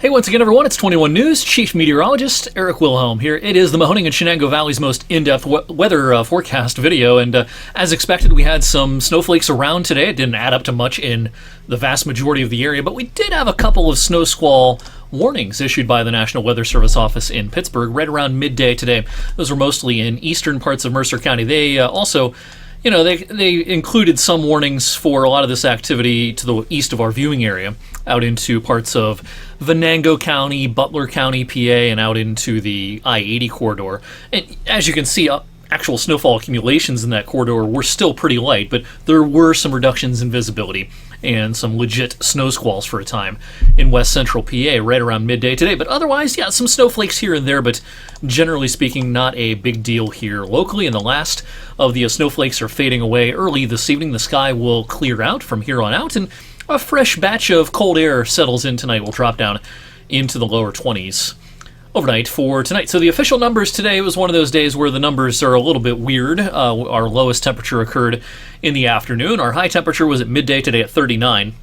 Hey, once again, everyone, it's 21 News, Chief Meteorologist Eric Wilhelm here. It is the Mahoning and Shenango Valley's most in-depth weather forecast video, and as expected, we had some snowflakes around today. It didn't add up to much in the vast majority of the area, but we did have a couple of snow squall warnings issued by the National Weather Service office in Pittsburgh right around midday today. Those were mostly in eastern parts of Mercer County. They also... they included some warnings for a lot of this activity to the east of our viewing area, out into parts of Venango County, Butler County, PA, and out into the I-80 corridor. And as you can see, actual snowfall accumulations in that corridor were still pretty light, but there were some reductions in visibility and some legit snow squalls for a time in west central PA right around midday today. But otherwise, yeah, some snowflakes here and there, but generally speaking, not a big deal here locally. And the last of the snowflakes are fading away early this evening. The sky will clear out from here on out, and a fresh batch of cold air settles in tonight. Will drop down into the lower 20s overnight for tonight. So the official numbers today was one of those days where the numbers are a little bit weird. Our lowest temperature occurred in the afternoon. Our high temperature was at midday today at 39.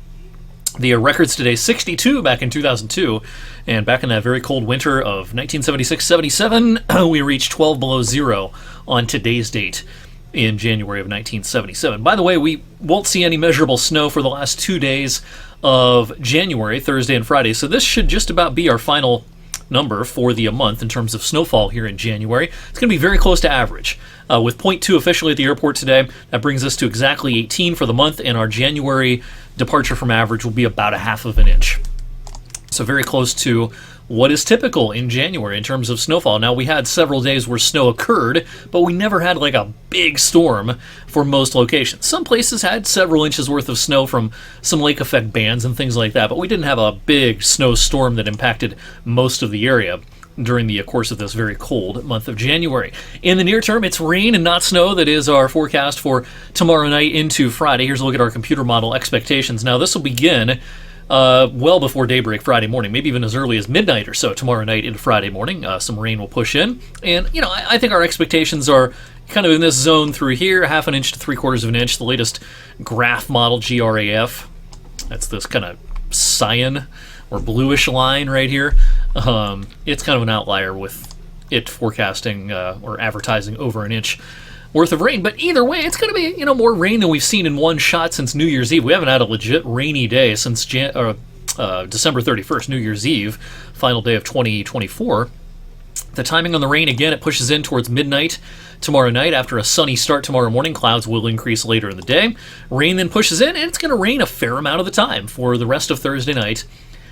The records today 62 back in 2002, and back in that very cold winter of 1976-77, we reached 12 below zero on today's date in January of 1977. By the way, we won't see any measurable snow for the last 2 days of January, Thursday and Friday, so this should just about be our final number for the month in terms of snowfall here in January. It's going to be very close to average. With 0.2 officially at the airport today, that brings us to exactly 18 for the month, and our January departure from average will be about a half of an inch. So very close to what is typical in January in terms of snowfall. Now, we had several days where snow occurred, but we never had like a big storm for most locations. Some places had several inches worth of snow from some lake effect bands and things like that, but we didn't have a big snow storm that impacted most of the area during the course of this very cold month of January. In the near term, it's rain and not snow. That is our forecast for tomorrow night into Friday. Here's a look at our computer model expectations. Now, this will begin well before daybreak Friday morning, maybe even as early as midnight or so tomorrow night into Friday morning. Some rain will push in, and I think our expectations are kind of in this zone through here, half an inch to 3/4 of an inch. The latest graph model, GRAF, that's this kind of cyan or bluish line right here. It's kind of an outlier with it forecasting or advertising over an inch worth of rain, but either way, it's going to be more rain than we've seen in one shot since New Year's Eve. We haven't had a legit rainy day since December 31st, New Year's Eve, final day of 2024. The timing on the rain, again, it pushes in towards midnight tomorrow night. After a sunny start tomorrow morning, clouds will increase later in the day. Rain then pushes in, and it's going to rain a fair amount of the time for the rest of Thursday night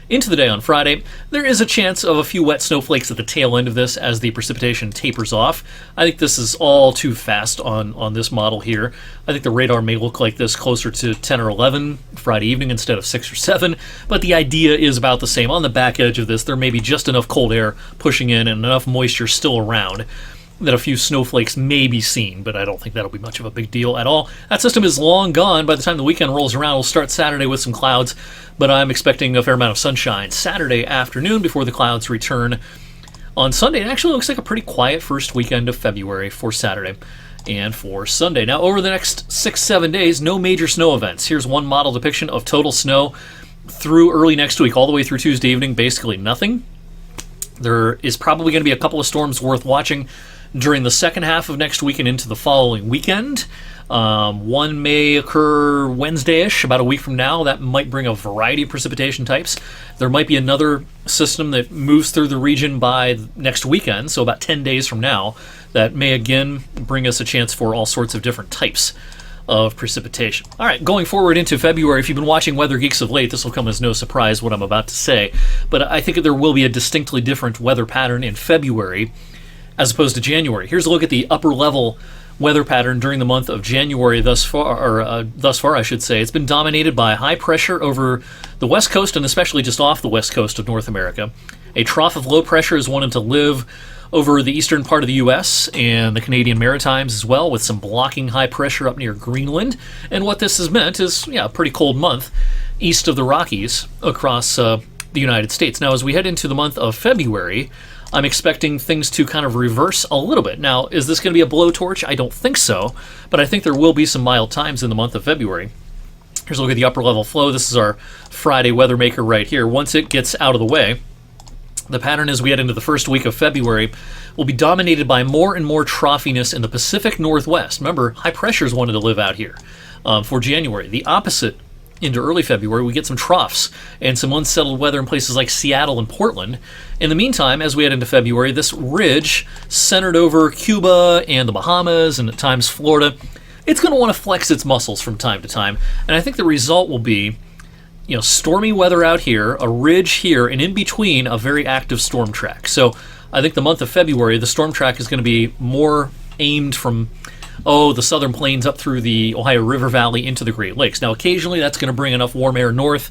into the day on Friday. There is a chance of a few wet snowflakes at the tail end of this as the precipitation tapers off. I think this is all too fast on this model here. I think the radar may look like this closer to 10 or 11 Friday evening instead of 6 or 7, but the idea is about the same. On the back edge of this, there may be just enough cold air pushing in and enough moisture still around that a few snowflakes may be seen, but I don't think that'll be much of a big deal at all. That system is long gone. By the time the weekend rolls around, we'll start Saturday with some clouds, but I'm expecting a fair amount of sunshine Saturday afternoon before the clouds return on Sunday. It actually looks like a pretty quiet first weekend of February for Saturday and for Sunday. Now, over the next 6-7 days, no major snow events. Here's one model depiction of total snow through early next week, all the way through Tuesday evening, basically nothing. There is probably going to be a couple of storms worth watching during the second half of next week and into the following weekend. One may occur Wednesday-ish, about a week from now. That might bring a variety of precipitation types. There might be another system that moves through the region by next weekend, so about 10 days from now, that may again bring us a chance for all sorts of different types of precipitation. All right, going forward into February, if you've been watching Weather Geeks of late, this will come as no surprise what I'm about to say, but I think there will be a distinctly different weather pattern in February as opposed to January. Here's a look at the upper level weather pattern during the month of January thus far, I should say. It's been dominated by high pressure over the west coast and especially just off the west coast of North America. A trough of low pressure is wanted to live over the eastern part of the U.S. and the Canadian Maritimes as well, with some blocking high pressure up near Greenland. And what this has meant is, a pretty cold month east of the Rockies across the United States. Now, as we head into the month of February, I'm expecting things to kind of reverse a little bit. Now, is this going to be a blowtorch? I don't think so, but I think there will be some mild times in the month of February. Here's a look at the upper level flow. This is our Friday weather maker right here. Once it gets out of the way, The pattern as we head into the first week of February will be dominated by more and more troughiness in the Pacific Northwest. Remember, high pressures wanted to live out here for January. The opposite into early February, we get some troughs and some unsettled weather in places like Seattle and Portland. In the meantime, as we head into February, this ridge centered over Cuba and the Bahamas and at times Florida, it's going to want to flex its muscles from time to time. And I think the result will be, stormy weather out here, a ridge here, and in between a very active storm track. So I think the month of February, the storm track is going to be more aimed from the southern plains up through the Ohio River Valley into the Great Lakes. Now, occasionally that's going to bring enough warm air north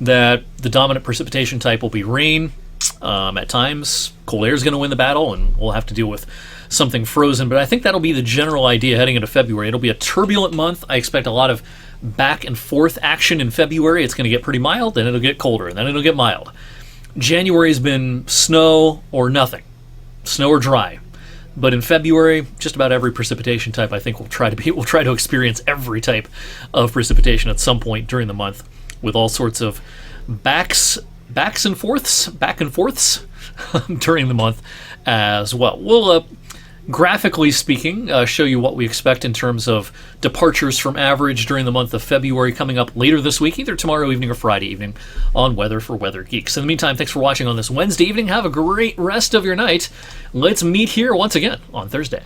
that the dominant precipitation type will be rain. At times, cold air is going to win the battle, and we'll have to deal with something frozen. But I think that'll be the general idea heading into February. It'll be a turbulent month. I expect a lot of back and forth action in February. It's going to get pretty mild, then it'll get colder, and then it'll get mild. January's been snow or nothing, snow or dry. But in February, just about every precipitation type, I think we'll try to experience every type of precipitation at some point during the month, with all sorts of back and forths during the month as well. We'll graphically speaking, show you what we expect in terms of departures from average during the month of February coming up later this week, either tomorrow evening or Friday evening on Weather for Weather Geeks. In the meantime, thanks for watching on this Wednesday evening. Have a great rest of your night. Let's meet here once again on Thursday.